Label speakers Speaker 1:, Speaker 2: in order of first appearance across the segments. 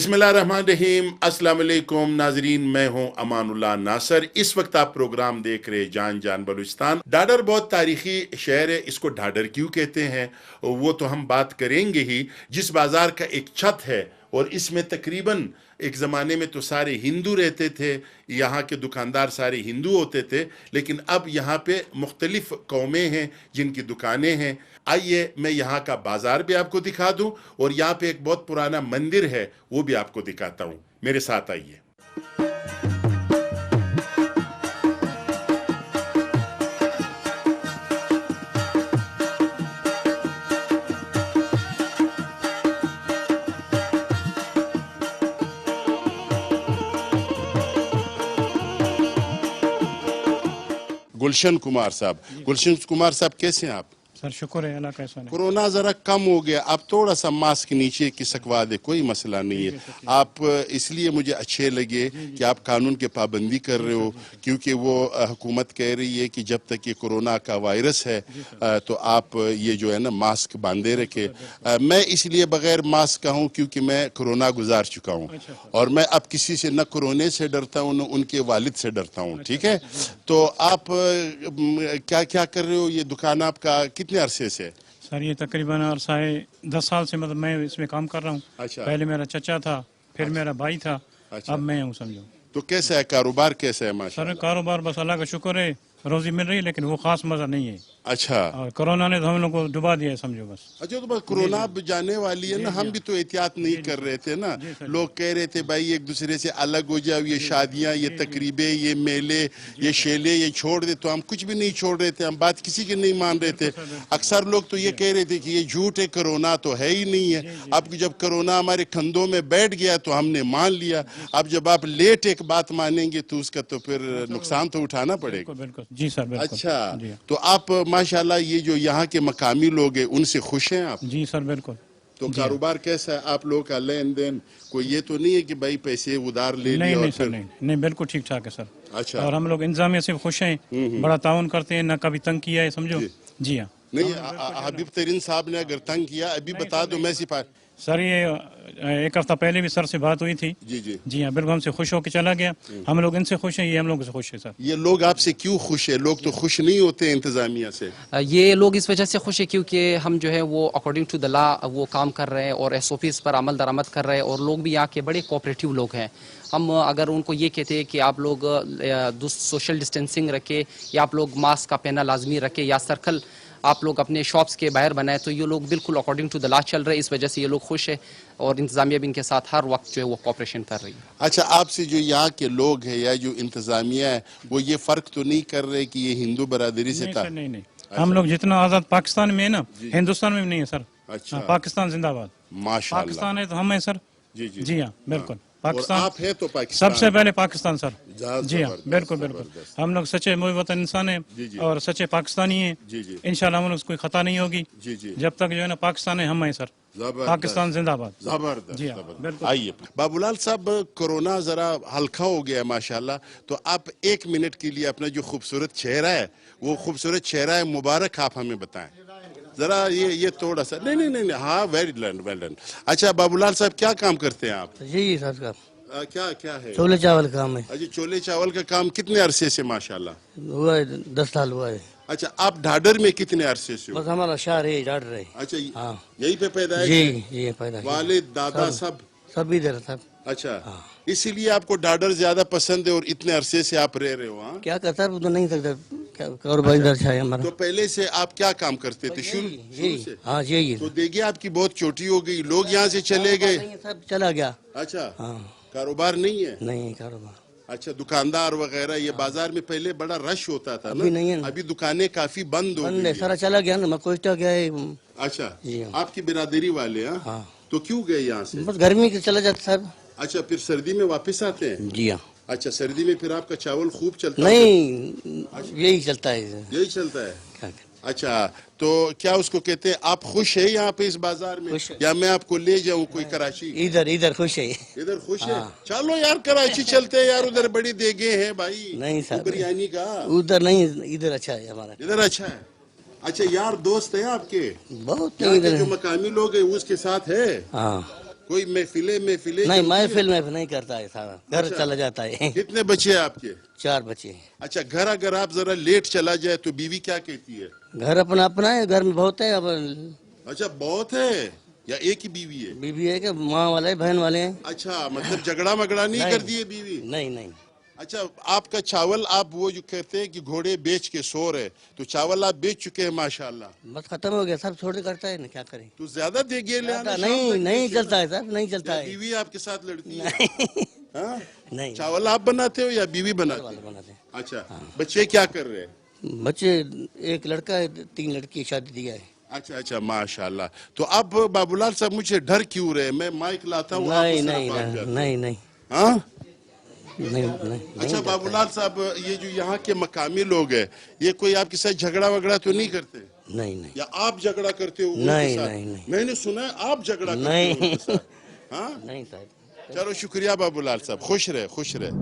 Speaker 1: بسم اللہ الرحمن الرحیم۔ السلام علیکم ناظرین، میں ہوں امان اللہ ناصر۔ اس وقت آپ پروگرام دیکھ رہے جان جان بلوچستان۔ ڈھاڈر بہت تاریخی شہر ہے، اس کو ڈھاڈر کیوں کہتے ہیں وہ تو ہم بات کریں گے ہی۔ جس بازار کا ایک چھت ہے اور اس میں تقریباً ایک زمانے میں تو سارے ہندو رہتے تھے، یہاں کے دکاندار سارے ہندو ہوتے تھے، لیکن اب یہاں پہ مختلف قومیں ہیں جن کی دکانیں ہیں۔ آئیے میں یہاں کا بازار بھی آپ کو دکھا دوں اور یہاں پہ ایک بہت پرانا مندر ہے وہ بھی آپ کو دکھاتا ہوں، میرے ساتھ آئیے۔ گلشن کمار صاحب، گلشن کمار صاحب کیسے ہیں آپ؟
Speaker 2: سر شکر ہے اللہ کا احسان ہے۔
Speaker 1: کورونا ذرا کم ہو گیا، اب تھوڑا سا ماسک نیچے کی سکوا دے، کوئی مسئلہ نہیں ہے۔ آپ اس لیے مجھے اچھے لگے کہ آپ قانون کے پابندی کر رہے ہو، کیونکہ وہ حکومت کہہ رہی ہے کہ جب تک یہ کورونا کا وائرس ہے تو آپ یہ جو ہے نا ماسک باندھے رکھے۔ میں اس لیے بغیر ماسک کا ہوں کیونکہ میں کورونا گزار چکا ہوں، اور میں اب کسی سے نہ کورونے سے ڈرتا ہوں نہ ان کے والد سے ڈرتا ہوں، ٹھیک ہے؟ تو آپ کیا کر رہے ہو؟ یہ دکان آپ کا کتنے عرصے سے؟
Speaker 2: سر یہ تقریباً عرصہ 10 سال سے، مطلب میں اس میں کام کر رہا ہوں۔
Speaker 1: اچھا،
Speaker 2: پہلے میرا چچا تھا، پھر میرا بھائی تھا، اب میں ہوں سمجھو۔
Speaker 1: تو کیسا ہے کاروبار، کیسا ہے ماشاء
Speaker 2: سر
Speaker 1: اللہ؟
Speaker 2: کاروبار بس اللہ کا شکر ہے، روزی مل رہی ہے، لیکن وہ خاص مزہ نہیں ہے۔
Speaker 1: اچھا
Speaker 2: اور کورونا نے تو ہم لوگ کو ڈبا دیا ہے سمجھو بس۔
Speaker 1: اچھا، تو بس کورونا اب جانے والی ہے نا، ہم بھی تو احتیاط نہیں کر رہے تھے نا۔ لوگ کہہ رہے تھے بھائی ایک دوسرے سے الگ ہو جاؤ، یہ شادیاں، یہ تقریبیں، یہ میلے، یہ شیلے، یہ چھوڑ دے، تو ہم کچھ بھی نہیں چھوڑ رہے تھے، ہم بات کسی کی نہیں مان رہے تھے۔ اکثر لوگ تو یہ کہہ رہے تھے کہ یہ جھوٹ ہے، کورونا تو ہے ہی نہیں ہے۔ اب جب کورونا ہمارے کندھوں میں بیٹھ گیا تو ہم نے مان لیا۔ اب جب آپ لیٹ ایک بات مانیں گے تو اس کا تو پھر نقصان تو اٹھانا پڑے گا۔
Speaker 2: بالکل جی سر، بالکل۔
Speaker 1: اچھا، تو آپ ماشاءاللہ یہ جو یہاں کے مقامی لوگ ہیں ان سے خوش ہیں آپ؟
Speaker 2: جی سر بالکل۔
Speaker 1: تو کاروبار کیسا ہے آپ لوگوں کا؟ لین دین کوئی یہ تو نہیں ہے کہ بھائی پیسے ادھار لے لیا؟
Speaker 2: نہیں سر، نہیں بالکل ٹھیک ٹھاک ہے سر۔
Speaker 1: اچھا،
Speaker 2: اور ہم لوگ انتظامیہ سے خوش ہیں، بڑا تعاون کرتے ہیں، نہ کبھی تنگ کیا ہے سمجھو۔ جی ہاں،
Speaker 1: نہیں حبیب ترین صاحب نے اگر تنگ کیا ابھی بتا دو، میں
Speaker 2: سر یہ ایک ہفتہ پہلے بھی سر سے بات ہوئی تھی۔ جی ہاں بالکل، ہم سے خوش ہو کے چلا گیا۔ ہم لوگ ان سے خوش ہیں، یہ ہم لوگ سے خوش ہے سر۔
Speaker 1: یہ لوگ آپ سے کیوں خوش ہیں؟ لوگ تو خوش نہیں ہوتے انتظامیہ سے۔
Speaker 3: یہ لوگ اس وجہ سے خوش ہیں کیونکہ ہم جو ہے وہ اکارڈنگ ٹو دا لا وہ کام کر رہے ہیں اور ایس او پیز پر عمل درآمد کر رہے ہیں، اور لوگ بھی یہاں کے بڑے کوآپریٹیو لوگ ہیں۔ ہم اگر ان کو یہ کہتے ہیں کہ آپ لوگ سوشل ڈسٹینسنگ رکھے، یا آپ لوگ ماسک کا پہننا لازمی رکھے، یا سرکل آپ لوگ اپنے شاپس کے باہر بنائے، تو یہ لوگ بالکل اکارڈنگ ٹو دا لا چل رہے ہیں۔ اس وجہ سے یہ لوگ خوش ہیں، اور انتظامیہ بھی ان کے ساتھ ہر وقت جو ہے وہ کوآپریشن کر رہی ہے۔
Speaker 1: اچھا، آپ سے جو یہاں کے لوگ ہیں یا جو انتظامیہ ہے وہ یہ فرق تو نہیں کر رہے کہ یہ ہندو برادری سے تھا؟
Speaker 2: نہیں، ہم لوگ جتنا آزاد پاکستان میں ہے نا، ہندوستان میں بھی نہیں ہے سر۔
Speaker 1: اچھا،
Speaker 2: پاکستان زندہ باد۔
Speaker 1: ماشاء اللہ۔
Speaker 2: پاکستان ہے تو ہم ہیں سر۔ جی ہاں بالکل، پاکستان
Speaker 1: آپ ہیں تو پاکستان
Speaker 2: سب سے پہلے پاکستان سر۔ جی ہاں
Speaker 1: زبردست،
Speaker 2: بالکل ہم لوگ سچے محب وطن انسان ہیں اور سچے پاکستانی ہیں۔ انشاءاللہ ہم لوگ کوئی خطا نہیں ہوگی جب تک جو ہے نا پاکستان ہے، ہم ہیں سر۔ پاکستان زندہ باد۔
Speaker 1: زبردست،
Speaker 2: جی ہاں بالکل۔
Speaker 1: آئیے بابولال صاحب، کورونا ذرا ہلکا ہو گیا ہے ماشاءاللہ، تو آپ 1 منٹ کے لیے اپنا جو خوبصورت چہرہ ہے، وہ خوبصورت چہرہ مبارک آپ ہمیں بتائیں ذرا۔ یہ تھوڑا سا نہیں، ہاں ویل ڈن۔ اچھا بابولال صاحب، کیا کام کرتے ہیں آپ؟
Speaker 4: جی سر کا
Speaker 1: کیا ہے؟
Speaker 4: چھولے چاول کام ہے۔
Speaker 1: اچھا، چھولے چاول کا کام کتنے عرصے سے ماشاءاللہ؟
Speaker 4: ہوا ہے 10 سال ہوا ہے۔
Speaker 1: اچھا، آپ ڈھاڈر میں کتنے عرصے سے ہو؟
Speaker 4: بس ہمارا شہر ہے ڈاٹ رہے۔
Speaker 1: اچھا،
Speaker 4: ہاں
Speaker 1: یہی پہ پیدائش؟
Speaker 4: جی یہ پیدا کیا۔
Speaker 1: والد دادا
Speaker 4: سب ادھر سب۔
Speaker 1: اچھا، اسی لیے آپ کو ڈاڈر زیادہ پسند ہے اور اتنے عرصے سے آپ رہ رہے ہو؟ ہاں،
Speaker 4: کیا کرتا ہے تو نہیں سکتا، کاروبار ادھر ہے ہمارا۔
Speaker 1: تو پہلے سے آپ کیا کام کرتے تھے شروع سے؟
Speaker 4: ہاں یہی
Speaker 1: تو دیکھیے آپ کی بہت چھوٹی ہو گئی، لوگ یہاں سے چلے گئے۔
Speaker 4: سب چلا گیا۔
Speaker 1: اچھا،
Speaker 4: ہاں
Speaker 1: کاروبار نہیں ہے؟
Speaker 4: نہیں کاروبار
Speaker 1: اچھا، دکاندار وغیرہ یہ بازار میں پہلے بڑا رش ہوتا تھا نا؟
Speaker 4: ابھی نہیں ہے نا۔
Speaker 1: ابھی دکانیں کافی بند ہو
Speaker 4: بند
Speaker 1: گئی
Speaker 4: ہے،
Speaker 1: ہیں۔
Speaker 4: سارا چلا گیا نا، میں کوئٹہ گیا ہے۔
Speaker 1: اچھا،
Speaker 4: جی ہاں۔
Speaker 1: آپ کی برادری والے؟
Speaker 4: ہاں
Speaker 1: تو کیوں گئے یہاں سے؟
Speaker 4: بس گرمی کے چلا جاتا سر۔
Speaker 1: اچھا، پھر سردی میں واپس آتے ہیں؟
Speaker 4: جی ہاں۔
Speaker 1: اچھا، سردی میں پھر آپ کا چاول خوب چلتا ہے؟
Speaker 4: نہیں یہی چلتا ہے۔
Speaker 1: یہی چلتا ہے۔ اچھا، تو کیا اس کو کہتے ہیں آپ خوش ہیں یہاں پہ اس بازار میں، یا میں آپ کو لے جاؤں کوئی کراچی؟
Speaker 4: ادھر خوش ہے۔
Speaker 1: ادھر خوش ہے؟ چلو یار کراچی چلتے ہیں یار، ادھر بڑی دیگیں ہیں بھائی
Speaker 4: نہیں سر،
Speaker 1: بریانی کا۔
Speaker 4: ادھر نہیں، ادھر اچھا ہے ہمارا۔
Speaker 1: ادھر اچھا ہے؟ اچھا، یار دوست ہیں آپ کے
Speaker 4: بہت
Speaker 1: یہاں کے جو مقامی لوگ ہیں اس کے ساتھ ہے؟
Speaker 4: ہاں
Speaker 1: کوئی محفلیں
Speaker 4: نہیں محفل میں نہیں کرتا ہے سارا گھر چلا جاتا ہے
Speaker 1: کتنے بچے ہیں آپ کے؟
Speaker 4: 4 بچے ہیں
Speaker 1: اچھا گھر اگر آپ ذرا لیٹ چلا جائے تو بیوی کیا کہتی ہے؟
Speaker 4: گھر اپنا ہے گھر میں بہت ہے اب
Speaker 1: اچھا بہت ہے یا ایک ہی بیوی ہے؟
Speaker 4: بیوی ہے کہ ماں والے بہن والے ہیں
Speaker 1: اچھا مطلب جھگڑا مگڑا نہیں کرتی ہے بیوی؟
Speaker 4: نہیں
Speaker 1: اچھا آپ کا چاول آپ وہ جو کہتے ہیں کہ گھوڑے بیچ کے سو رہے تو چاول آپ بیچ چکے ہیں ماشاءاللہ
Speaker 4: بس ختم ہو گیا سب چھوڑ کرتا ہے نا کیا کریں
Speaker 1: تو زیادہ دے گئے لے آنا
Speaker 4: نہیں چلتا ہے سر نہیں چلتا ہے
Speaker 1: بیوی آپ کے ساتھ لڑتی ہے ہاں
Speaker 4: نہیں
Speaker 1: چاول آپ بناتے ہو یا بیوی بناتی ہے؟
Speaker 4: بناتے ہیں
Speaker 1: اچھا بچے کیا کر رہے ہیں؟
Speaker 4: بچے ایک لڑکا ہے 3 لڑکی شادی دیا ہے
Speaker 1: اچھا ماشاءاللہ تو اب بابو لال صاحب مجھے ڈر کیوں رہے میں مائک لاتا ہوں آپ اس طرف بات کرتے ہیں
Speaker 4: نہیں
Speaker 1: ہاں
Speaker 4: نہیں
Speaker 1: اچھا بابو لال صاحب یہ جو یہاں کے مقامی لوگ ہیں یہ کوئی آپ کے ساتھ جھگڑا وگڑا تو نہیں کرتے
Speaker 4: نہیں
Speaker 1: یا آپ جھگڑا کرتے ہو ان کے
Speaker 4: نہیں
Speaker 1: ساتھ؟
Speaker 4: نہیں
Speaker 1: میں نے سنا ہے آپ جھگڑا کرتے ہو ان کے ساتھ ہاں
Speaker 4: نہیں صاحب
Speaker 1: چلو شکریہ بابو لال صاحب خوش رہے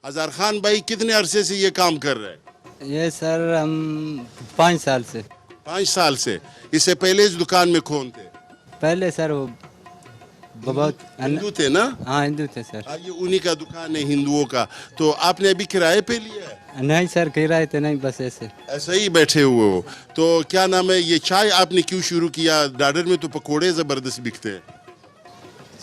Speaker 1: اظہر خان بھائی کتنے عرصے سے یہ کام کر رہے ہیں؟
Speaker 5: یہ سر ہم 5 سال سے
Speaker 1: 5 سال سے اس سے پہلے اس دکان میں کون تھے؟
Speaker 5: پہلے سر وہ بہت
Speaker 1: ہندو تھے نا؟
Speaker 5: ہاں ہندو تھے سر
Speaker 1: یہ انہی کا دکان ہے ہندوؤں کا تو آپ نے ابھی کرائے پہ لیا ہے؟
Speaker 5: نہیں سر کرائے تھے نہیں بس ایسے
Speaker 1: ایسا ہی بیٹھے ہوئے ہو تو کیا نام ہے یہ چائے آپ نے کیوں شروع کیا؟ ڈاڈر میں تو پکوڑے زبردست بکتے ہیں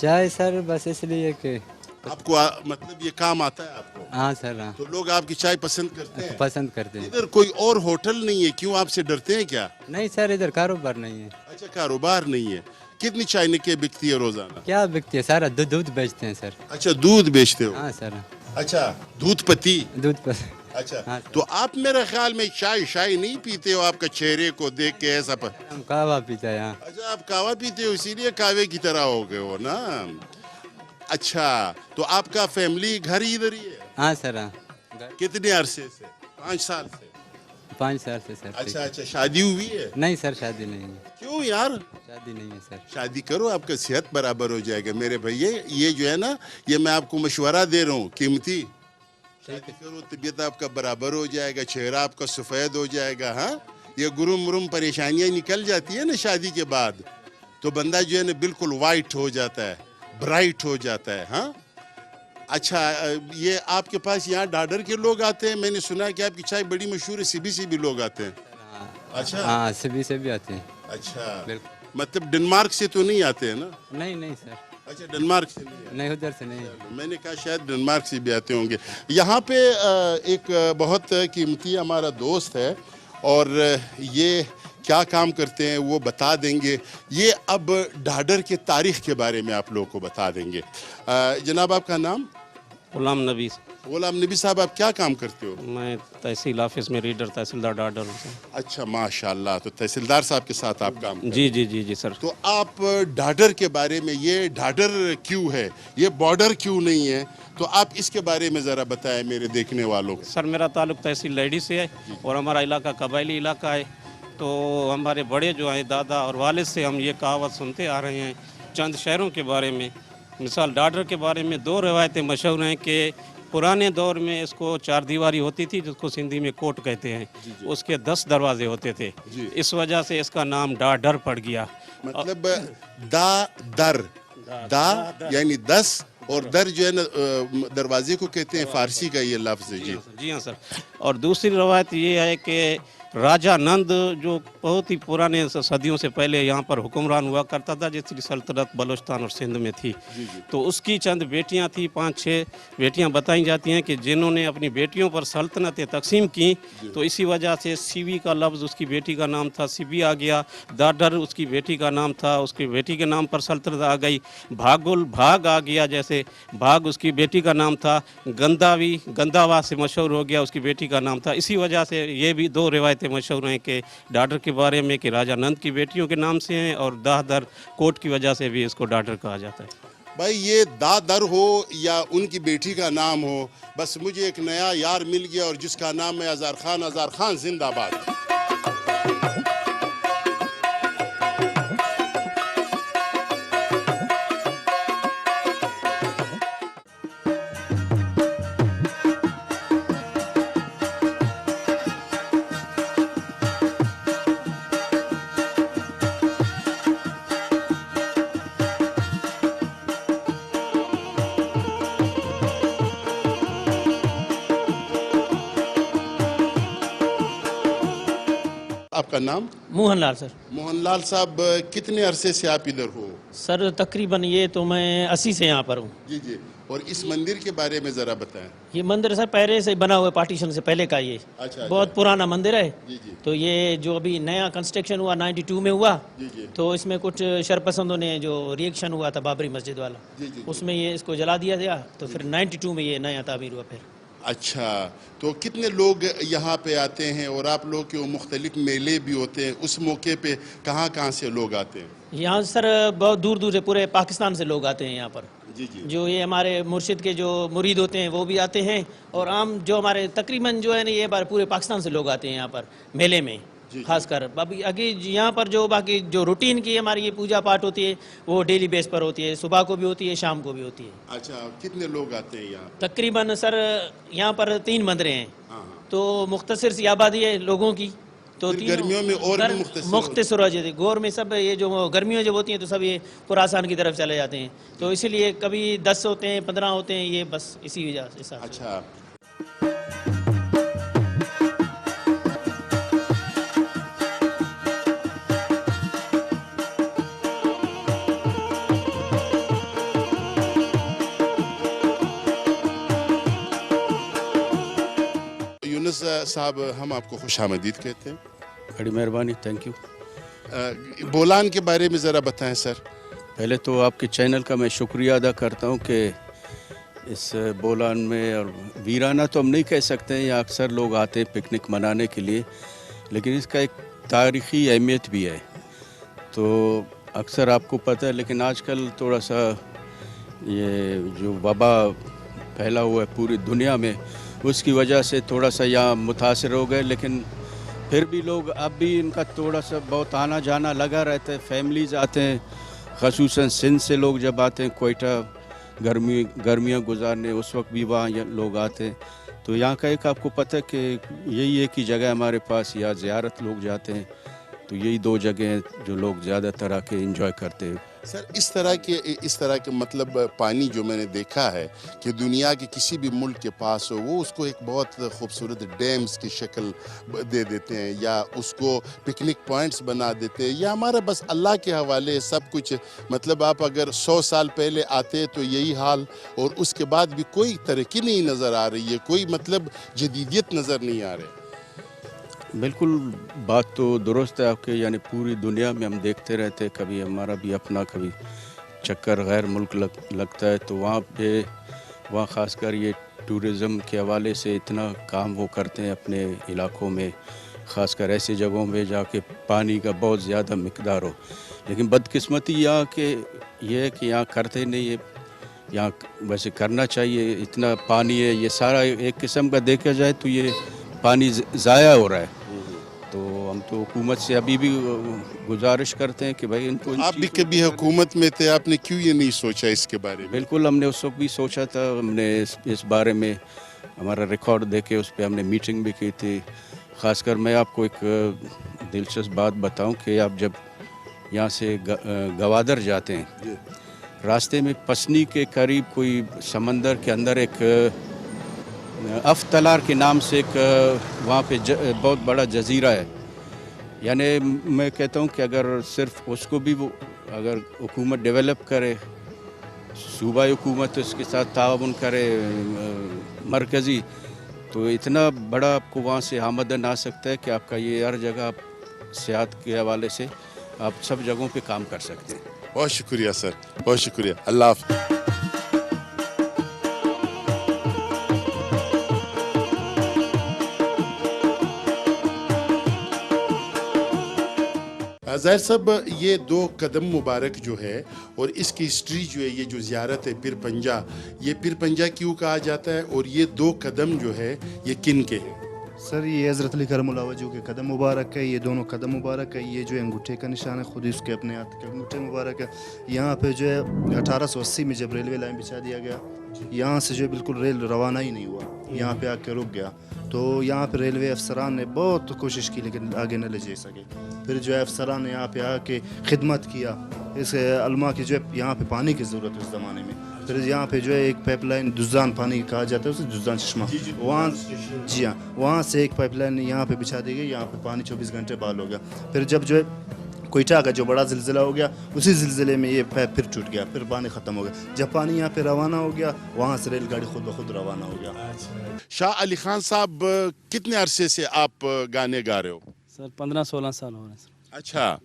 Speaker 5: چائے سر بس اس لیے کہ
Speaker 1: آپ کو مطلب یہ کام آتا ہے آپ کو
Speaker 5: ہاں سر ہاں
Speaker 1: تو لوگ آپ کی چائے پسند کرتے ہیں
Speaker 5: پسند کرتے ہیں
Speaker 1: ادھر کوئی اور ہوٹل نہیں ہے کیوں آپ سے ڈرتے ہیں کیا؟
Speaker 5: نہیں سر ادھر کاروبار نہیں ہے
Speaker 1: اچھا کاروبار نہیں ہے کتنی چائے نکے بکتی ہے روزانہ؟
Speaker 5: کیا بکتی ہے سارا دودھ بیچتے ہیں سر
Speaker 1: اچھا دودھ بیچتے ہو
Speaker 5: ہاں سر
Speaker 1: اچھا دودھ پتی
Speaker 5: دودھ پر
Speaker 1: اچھا تو آپ میرے خیال میں چائے نہیں پیتے ہو آپ کا چہرے کو دیکھ کے ایسا
Speaker 5: ہم کہوا پیتا ہے ہاں
Speaker 1: اچھا آپ کہوا پیتے ہو اسی لیے کہوے کی طرح ہو گئے ہو نا اچھا تو آپ کا فیملی گھر ہی ادھر ہی ہے؟
Speaker 5: ہاں سر ہاں
Speaker 1: کتنے عرصے سے؟ 5 سال سے
Speaker 5: 5 سال سے سر
Speaker 1: اچھا شادی ہوئی ہے؟
Speaker 5: نہیں سر شادی نہیں ہے
Speaker 1: کیوں یار
Speaker 5: شادی نہیں ہے سر
Speaker 1: شادی کرو آپ کا صحت برابر ہو جائے گا میرے بھائی یہ جو ہے نا یہ میں آپ کو مشورہ دے رہا ہوں قیمتی شادی کرو طبیعت آپ کا برابر ہو جائے گا چہرہ آپ کا سفید ہو جائے گا ہاں یہ گرم مرم پریشانیاں نکل جاتی ہے نا شادی کے بعد تو بندہ جو ہے نا بالکل وائٹ ہو جاتا ہے برائٹ ہو جاتا ہے ہاں اچھا یہ آپ کے پاس یہاں ڈاڈر کے لوگ آتے ہیں میں نے سنا کہ آپ کی چائے بڑی مشہور ہے سبھی سے بھی لوگ آتے ہیں اچھا
Speaker 5: ہاں سبھی سے بھی آتے ہیں
Speaker 1: اچھا مطلب ڈنمارک سے تو نہیں آتے ہیں نا؟
Speaker 5: نہیں سر
Speaker 1: اچھا ڈنمارک سے
Speaker 5: نہیں ادھر سے نہیں
Speaker 1: میں نے کہا شاید ڈنمارک سے بھی آتے ہوں گے یہاں پہ ایک بہت قیمتی ہمارا دوست ہے اور یہ کیا کام کرتے ہیں وہ بتا دیں گے یہ اب ڈاڈر کے تاریخ کے بارے میں آپ لوگوں کو بتا دیں گے جناب آپ کا نام؟
Speaker 6: غلام نبی
Speaker 1: غلام نبی صاحب آپ کیا کام کرتے ہو؟
Speaker 6: میں تحصیل آفس میں ریڈر تحصیلدار ڈاڈر ہوں
Speaker 1: اچھا ماشاءاللہ تو تحصیلدار صاحب کے ساتھ آپ کام کرتے ہیں
Speaker 6: جی سر
Speaker 1: تو آپ ڈاڈر کے بارے میں یہ ڈاڈر کیوں ہے یہ بارڈر کیوں نہیں ہے تو آپ اس کے بارے میں ذرا بتائیں میرے دیکھنے والوں کو
Speaker 6: سر میرا تعلق تحصیل لیڈی سے ہے اور ہمارا علاقہ قبائلی علاقہ ہے تو ہمارے بڑے جو ہیں دادا اور والد سے ہم یہ کہاوت سنتے آ رہے ہیں چند شہروں کے بارے میں مثال ڈاڈر کے بارے میں 2 روایتیں مشہور ہیں کہ پرانے دور میں اس کو 4 دیواری ہوتی تھی جس کو سندھی میں کوٹ کہتے ہیں اس کے 10 دروازے ہوتے تھے اس وجہ سے اس کا نام ڈاڈر پڑ گیا
Speaker 1: مطلب در یعنی 10 اور در جو ہے نا دروازے کو کہتے ہیں فارسی کا یہ لفظ ہے
Speaker 6: جی ہاں سر اور دوسری روایت یہ ہے کہ راجہ نند جو بہت ہی پرانے صدیوں سے پہلے یہاں پر حکمران ہوا کرتا تھا جس کی سلطنت بلوچستان اور سندھ میں تھی تو اس کی چند بیٹیاں تھیں 5-6 بیٹیاں بتائی جاتی ہیں کہ جنہوں نے اپنی بیٹیوں پر سلطنتیں تقسیم کی تو اسی وجہ سے سیوی کا لفظ اس کی بیٹی کا نام تھا سیوی آ گیا ڈاڈر اس کی بیٹی کا نام تھا اس کی بیٹی کے نام پر سلطنت آ گئی بھاگ آ گیا جیسے بھاگ اس کی بیٹی کا نام تھا گنداوا سے مشہور ہو گیا اس کی بیٹی کا نام تھا اسی وجہ سے یہ بھی 2 روایتیں مشہور ہیں کہ ڈاڈر کے بارے میں کہ راجہ نند کی بیٹیوں کے نام سے ہیں اور داہدر کوٹ کی وجہ سے بھی اس کو ڈاڈر کہا جاتا ہے
Speaker 1: بھائی یہ دادر ہو یا ان کی بیٹی کا نام ہو، بس مجھے ایک نیا یار مل گیا اور جس کا نام ہے اظہر خان. اظہر خان زندہ باد. آپ کا نام؟
Speaker 7: موہن لال سر.
Speaker 1: موہن لال صاحب، کتنے عرصے سے آپ ادھر ہو؟
Speaker 7: سر تقریباً یہ تو میں 80 سے یہاں پر ہوں.
Speaker 1: جی جی. اور اس مندر کے بارے میں ذرا بتائیں.
Speaker 7: یہ مندر سر پہلے سے بنا ہوا ہے، پارٹیشن سے پہلے کا. یہ
Speaker 1: اچھا
Speaker 7: بہت پرانا مندر ہے.
Speaker 1: جی جی
Speaker 7: تو یہ جو ابھی نیا کنسٹرکشن ہوا 92 میں ہوا،
Speaker 1: جی جی
Speaker 7: تو اس میں کچھ شرپسندوں نے جو ریئیکشن ہوا تھا بابری مسجد والا،
Speaker 1: جی جی.
Speaker 7: اس میں یہ اس کو جلا دیا گیا. تو پھر 92 میں یہ نیا تعمیر ہوا. پھر
Speaker 1: اچھا، تو کتنے لوگ یہاں پہ آتے ہیں؟ اور آپ لوگ کے وہ مختلف میلے بھی ہوتے ہیں، اس موقع پہ کہاں کہاں سے لوگ آتے ہیں؟
Speaker 7: یہاں سر بہت دور دور سے پورے پاکستان سے لوگ آتے ہیں یہاں پر.
Speaker 1: جی جی.
Speaker 7: جو یہ ہمارے مرشد کے جو مرید ہوتے ہیں وہ بھی آتے ہیں، اور عام جو ہمارے تقریباً جو ہے نا یہ بار پورے پاکستان سے لوگ آتے ہیں یہاں پر میلے میں. خاص کر ابھی آگے یہاں پر جو باقی جو روٹین کی ہماری یہ پوجا پاٹ ہوتی ہے وہ ڈیلی بیس پر ہوتی ہے. صبح کو بھی ہوتی ہے، شام کو بھی ہوتی ہے.
Speaker 1: اچھا، کتنے لوگ آتے ہیں یہاں؟
Speaker 7: تقریباً سر یہاں پر 3 مندریں ہیں،
Speaker 1: ہاں.
Speaker 7: تو مختصر سی آبادی ہے لوگوں کی. تو
Speaker 1: پھر گرمیوں میں اور بھی
Speaker 7: مختصر ہو جاتی ہے. گور میں سب یہ جو گرمیوں جب ہوتی ہیں تو سب یہ خراسان کی طرف چلے جاتے ہیں. تو اسی لیے کبھی 10 ہوتے ہیں، 15 ہوتے ہیں. یہ بس اسی وجہ سے.
Speaker 1: اچھا. یونس صاحب، ہم آپ کو خوش آمدید کہتے ہیں.
Speaker 8: بڑی مہربانی، تھینک یو.
Speaker 1: بولان کے بارے میں ذرا بتائیں سر.
Speaker 8: پہلے تو آپ کے چینل کا میں شکریہ ادا کرتا ہوں کہ اس بولان میں، اور ویرانہ تو ہم نہیں کہہ سکتے ہیں، یہاں اکثر لوگ آتے ہیں پکنک منانے کے لیے، لیکن اس کا ایک تاریخی اہمیت بھی ہے. تو اکثر آپ کو پتہ ہے، لیکن آج کل تھوڑا سا یہ جو وبا پھیلا ہوا ہے پوری دنیا میں، اس کی وجہ سے تھوڑا سا یہاں متاثر ہو گئے. لیکن پھر بھی لوگ اب بھی ان کا تھوڑا سا بہت آنا جانا لگا رہتا ہے. فیملیز آتے ہیں، خصوصاً سندھ سے لوگ جب آتے ہیں کوئٹہ گرمیاں گزارنے، اس وقت بھی وہاں لوگ آتے ہیں. تو یہاں کا ایک آپ کو پتہ ہے کہ یہی ایک ہی جگہ ہمارے پاس یا زیارت لوگ جاتے ہیں. تو یہی 2 جگہیں ہیں جو لوگ زیادہ طرح کے انجوائے کرتے ہیں.
Speaker 1: سر، اس طرح کے مطلب پانی جو میں نے دیکھا ہے کہ دنیا کے کسی بھی ملک کے پاس ہو، وہ اس کو ایک بہت خوبصورت ڈیمز کی شکل دے دیتے ہیں، یا اس کو پکنک پوائنٹس بنا دیتے ہیں، یا ہمارا بس اللہ کے حوالے ہے سب کچھ. مطلب آپ اگر 100 سال پہلے آتے تو یہی حال، اور اس کے بعد بھی کوئی ترقی نہیں نظر آ رہی ہے، کوئی مطلب جدیدیت نظر نہیں آ رہی.
Speaker 8: بالکل بات تو درست ہے آپ کے. یعنی پوری دنیا میں ہم دیکھتے رہتے، کبھی ہمارا بھی اپنا کبھی چکر غیر ملک لگتا ہے، تو وہاں خاص کر یہ ٹورزم کے حوالے سے اتنا کام وہ کرتے ہیں اپنے علاقوں میں، خاص کر ایسی جگہوں میں جا کے پانی کا بہت زیادہ مقدار ہو. لیکن بدقسمتی یہاں کہ یہ ہے کہ یہاں کرتے نہیں ہے. یہاں ویسے کرنا چاہیے، اتنا پانی ہے، یہ سارا ایک قسم کا دیکھا جائے تو یہ پانی ضائع ہو رہا ہے. تو ہم تو حکومت سے ابھی بھی گزارش کرتے ہیں کہ بھائی ان کو.
Speaker 1: آپ بھی کبھی حکومت میں تھے، آپ نے کیوں یہ نہیں سوچا اس کے بارے میں؟
Speaker 8: بالکل، ہم نے اس وقت بھی سوچا تھا. ہم نے اس بارے میں ہمارا ریکارڈ دیکھے، اس پہ ہم نے میٹنگ بھی کی تھی. خاص کر میں آپ کو ایک دلچسپ بات بتاؤں کہ آپ جب یہاں سے گوادر جاتے ہیں، راستے میں پسنی کے قریب کوئی سمندر کے اندر ایک افتلار کے نام سے ایک وہاں پہ بہت بڑا جزیرہ ہے. یعنی میں کہتا ہوں کہ اگر صرف اس کو بھی وہ اگر حکومت ڈیولپ کرے، صوبائی حکومت اس کے ساتھ تعاون کرے مرکزی، تو اتنا بڑا آپ کو وہاں سے آمدن آ سکتا ہے کہ آپ کا یہ ہر جگہ آپ سیاحت کے حوالے سے آپ سب جگہوں پہ کام کر سکتے ہیں.
Speaker 1: بہت شکریہ سر، بہت شکریہ. اللہ حافظ. ظاہر صاحب یہ 2 قدم مبارک جو ہے اور اس کی ہسٹری جو ہے یہ جو زیارت ہے پیر پنجا، یہ پیر پنجا کیوں کہا جاتا ہے اور یہ 2 قدم جو ہے یہ کن کے ہیں؟
Speaker 9: سر یہ حضرت علی کرم اللہ وجہ کے قدم مبارک ہے، یہ دونوں قدم مبارک ہے، یہ جو ہے انگوٹھے کا نشان ہے، خود ہی اس کے اپنے ہاتھ کے انگوٹھے مبارک ہے. یہاں پہ جو ہے 1880 میں جب ریلوے لائن بچھا دیا گیا، یہاں سے جو ہے بالکل ریل روانہ ہی نہیں ہوا، یہاں پہ آ کے رک گیا. تو یہاں پہ ریلوے افسران نے بہت کوشش کی لیکن آگے نہ لے جا سکے. پھر جو ہے افسران نے یہاں پہ آ کے خدمت کیا. اس علماء کی جو ہے یہاں پہ پانی کی ضرورت ہے اس زمانے میں. پھر یہاں پہ جو ہے ایک پائپ لائن دزان پانی کہا جاتا ہے اسے، دزان چشمہ، وہاں جی ہاں وہاں سے ایک پائپ لائن یہاں پہ بچھا دی گئی، یہاں پہ پانی 24 گھنٹے بحال ہو گیا. پھر جب جو ہے کوئٹہ کا جو بڑا زلزلہ ہو گیا، اسی زلزلے میں یہ پائپ پھر ٹوٹ گیا، پھر پانی ختم ہو گیا. جب پانی یہاں پہ روانہ ہو گیا، وہاں سے ریل گاڑی خود بخود روانہ ہو گیا.
Speaker 1: شاہ علی خان صاحب کتنے عرصے سے آپ گانے گا رہے ہو؟
Speaker 10: سر 15-16 سال ہو رہے ہیں سر.
Speaker 1: اچھا،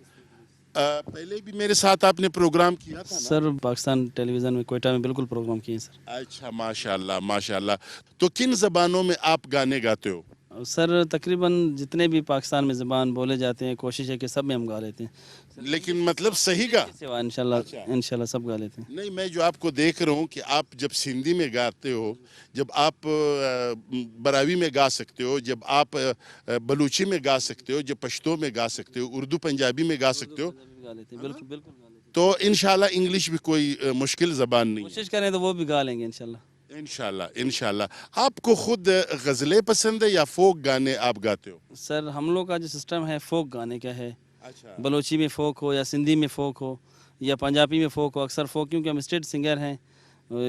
Speaker 1: پہلے بھی میرے ساتھ آپ نے پروگرام کیا تھا نا؟
Speaker 10: سر پاکستان ٹیلی ویژن میں کوئٹہ میں بالکل پروگرام کیے سر.
Speaker 1: اچھا، ماشاءاللہ ماشاءاللہ. تو کن زبانوں میں آپ گانے گاتے ہو؟
Speaker 10: سر تقریباً جتنے بھی پاکستان میں زبان بولے جاتے ہیں کوشش ہے کہ سب میں ہم گا لیتے ہیں.
Speaker 1: لیکن مطلب صحیح گا؟
Speaker 10: انشاءاللہ سب گا لیتے ہیں.
Speaker 1: نہیں، میں جو آپ کو دیکھ رہا ہوں کہ آپ جب سندھی میں گاتے ہو، جب آپ براوی میں گا سکتے ہو، جب آپ بلوچی میں گا سکتے ہو، جب پشتو میں گا سکتے ہو، اردو پنجابی میں گا سکتے ہو،
Speaker 10: بالکل بالکل گا لیتے ہیں.
Speaker 1: تو انشاءاللہ انگلش بھی کوئی مشکل زبان نہیں ہے.
Speaker 10: کوشش کریں تو وہ بھی گا لیں گے انشاءاللہ.
Speaker 1: انشاءاللہ. آپ کو خود غزلیں پسند ہے یا فوک گانے آپ گاتے ہو؟
Speaker 10: سر ہم لوگ کا جو سسٹم ہے فوک گانے کا ہے.
Speaker 1: اچھا،
Speaker 10: بلوچی میں فوک ہو یا سندھی میں فوک ہو یا پنجابی میں فوک ہو، اکثر فوک کیونکہ ہم اسٹیٹ سنگر ہیں.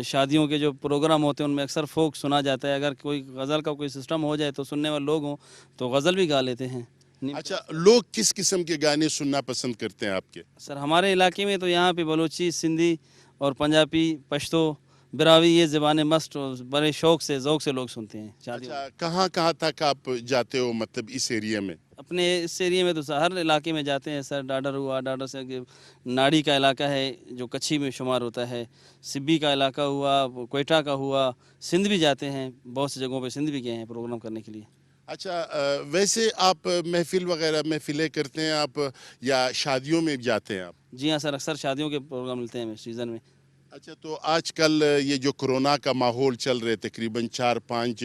Speaker 10: شادیوں کے جو پروگرام ہوتے ہیں ان میں اکثر فوک سنا جاتا ہے. اگر کوئی غزل کا کوئی سسٹم ہو جائے تو سننے والے لوگ ہوں تو غزل بھی گا لیتے ہیں.
Speaker 1: اچھا، لوگ کس قسم کے گانے سننا پسند کرتے ہیں آپ کے؟
Speaker 10: سر ہمارے علاقے میں تو یہاں پہ بلوچی، سندھی اور پنجابی، پشتو، براوی یہ زبانیں مست بڑے شوق سے ذوق سے لوگ سنتے ہیں.
Speaker 1: اچھا، کہاں تک آپ جاتے ہو مطلب اس ایریا میں؟
Speaker 10: اپنے اس ایریے میں تو ہر علاقے میں جاتے ہیں سر. ڈاڈر ہوا، ڈاڈر سے ناڑی کا علاقہ ہے جو کچھی میں شمار ہوتا ہے، سبی کا علاقہ ہوا، کوئٹہ کا ہوا، سندھ بھی جاتے ہیں. بہت سی جگہوں پہ سندھ بھی گئے ہیں پروگرام کرنے کے لیے.
Speaker 1: اچھا، ویسے آپ محفلیں کرتے ہیں آپ یا شادیوں میں جاتے ہیں آپ؟
Speaker 10: جی ہاں سر، اکثر شادیوں کے پروگرام ملتے ہیں سیزن میں.
Speaker 1: اچھا، تو آج کل یہ جو کرونا کا ماحول چل رہے تقریباً 4-5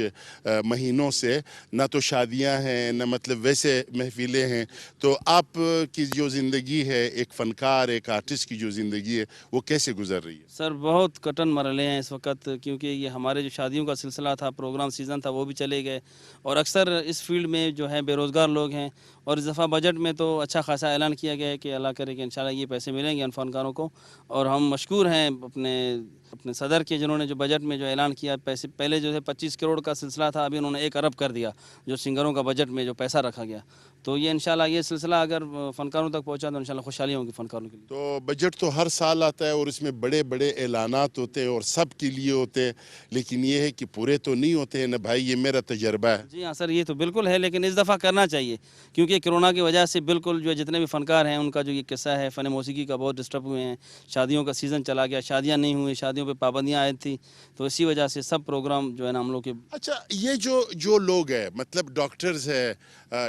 Speaker 1: مہینوں سے، نہ تو شادیاں ہیں نہ مطلب ویسے محفلیں ہیں، تو آپ کی جو زندگی ہے ایک فنکار، ایک آرٹسٹ کی جو زندگی ہے وہ کیسے گزر رہی ہے؟
Speaker 10: سر بہت کٹن مرحلے ہیں اس وقت، کیونکہ یہ ہمارے جو شادیوں کا سلسلہ تھا، پروگرام سیزن تھا، وہ بھی چلے گئے. اور اکثر اس فیلڈ میں جو ہے بے روزگار لوگ ہیں. اور اس دفعہ بجٹ میں تو اچھا خاصا اعلان کیا گیا ہے کہ اللہ کرے کہ انشاءاللہ یہ پیسے ملیں گے ان فنکاروں کو. اور ہم مشکور ہیں اپنے صدر کے، جنہوں نے جو بجٹ میں جو اعلان کیا پیسے. پہلے جو ہے 25 کروڑ کا سلسلہ تھا، ابھی انہوں نے 1 ارب کر دیا جو سنگروں کا بجٹ میں جو پیسہ رکھا گیا. تو یہ انشاءاللہ یہ سلسلہ اگر فنکاروں تک پہنچا تو انشاءاللہ خوشحالی ہوگی فنکاروں کے لیے.
Speaker 1: تو بجٹ تو ہر سال آتا ہے اور اس میں بڑے بڑے اعلانات ہوتے ہیں اور سب کے لیے ہوتے ہیں، لیکن یہ ہے کہ پورے تو نہیں ہوتے ہیں نا بھائی، یہ میرا تجربہ ہے.
Speaker 10: جی ہاں سر، یہ تو بالکل ہے، لیکن اس دفعہ کرنا چاہیے کیونکہ کرونا کی وجہ سے بالکل جو جتنے بھی فنکار ہیں ان کا جو یہ قصہ ہے فن موسیقی کا بہت ڈسٹرب ہوئے ہیں. شادیوں کا سیزن چلا گیا، شادیاں نہیں ہوئی، شادیوں پہ پابندیاں آئی تھیں، تو اسی وجہ سے سب پروگرام جو ہے نا ہم لوگ کے.
Speaker 1: اچھا، یہ جو لوگ ہیں مطلب ڈاکٹرز ہیں،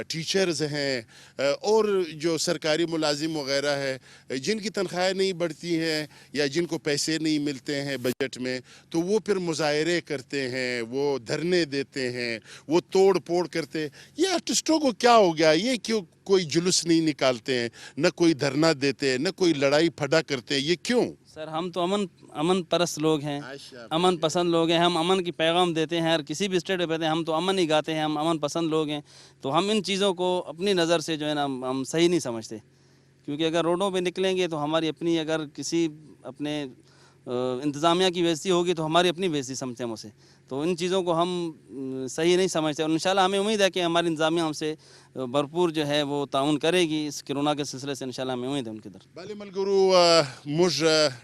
Speaker 1: ٹیچرز ہیں اور جو سرکاری ملازم وغیرہ ہے جن کی تنخواہیں نہیں بڑھتی ہیں یا جن کو پیسے نہیں ملتے ہیں بجٹ میں، تو وہ پھر مظاہرے کرتے ہیں، وہ دھرنے دیتے ہیں، وہ توڑ پھوڑ کرتے ہیں. یہ آرٹسٹوں کو کیا ہو گیا؟ یہ کیوں کوئی جلوس نہیں نکالتے ہیں، نہ کوئی دھرنا دیتے ہیں، نہ کوئی لڑائی پھڑا کرتے ہیں؟ یہ کیوں؟
Speaker 10: سر ہم تو امن پرست لوگ ہیں، امن پسند لوگ ہیں. ہم امن کی پیغام دیتے ہیں، ہر کسی بھی اسٹیٹ پہ کہتے ہیں ہم تو امن ہی گاتے ہیں، ہم امن پسند لوگ ہیں. تو ہم ان چیزوں کو اپنی نظر سے جو ہے نا ہم صحیح نہیں سمجھتے، کیونکہ اگر روڈوں پہ نکلیں گے تو ہماری اپنی، اگر کسی اپنے انتظامیہ کی بےعزتی ہوگی تو ہماری اپنی بےعزتی سمجھتے ہیں ہم اسے. تو ان چیزوں کو ہم صحیح نہیں سمجھتے، اور انشاءاللہ ہمیں امید ہے کہ ہماری انتظامیہ ہم سے بھرپور جو ہے وہ تعاون کرے گی اس کرونا کے سلسلے سے. انشاءاللہ ہمیں امید ہے ان کی طرف.
Speaker 1: بله ملګرو، موږ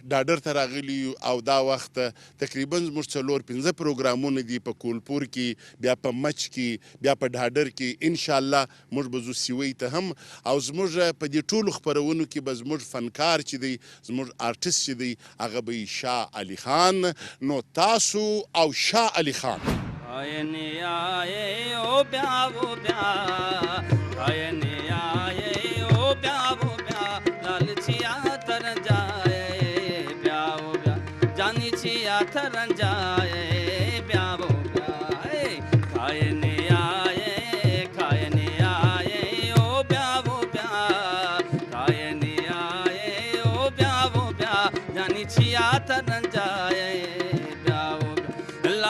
Speaker 1: ډاډر ته راغلي یو او دا وخت تقریبا موږ 4-5 پروګرامونه دي په کولپور کې، بیا په مچ کې، بیا په ډاډر کې. انشاءالله موږ به ځو سیوی ته هم، او زموږ په دې ټولو خپرونو کې به زموږ فنکار چې دی، زموږ آرټسټ چې دی، هغه به شاه علي خان. نو تاسو او شاه علي خان
Speaker 10: آئے آئے او پیاو پیا، آئے آئے او پیاو پیا.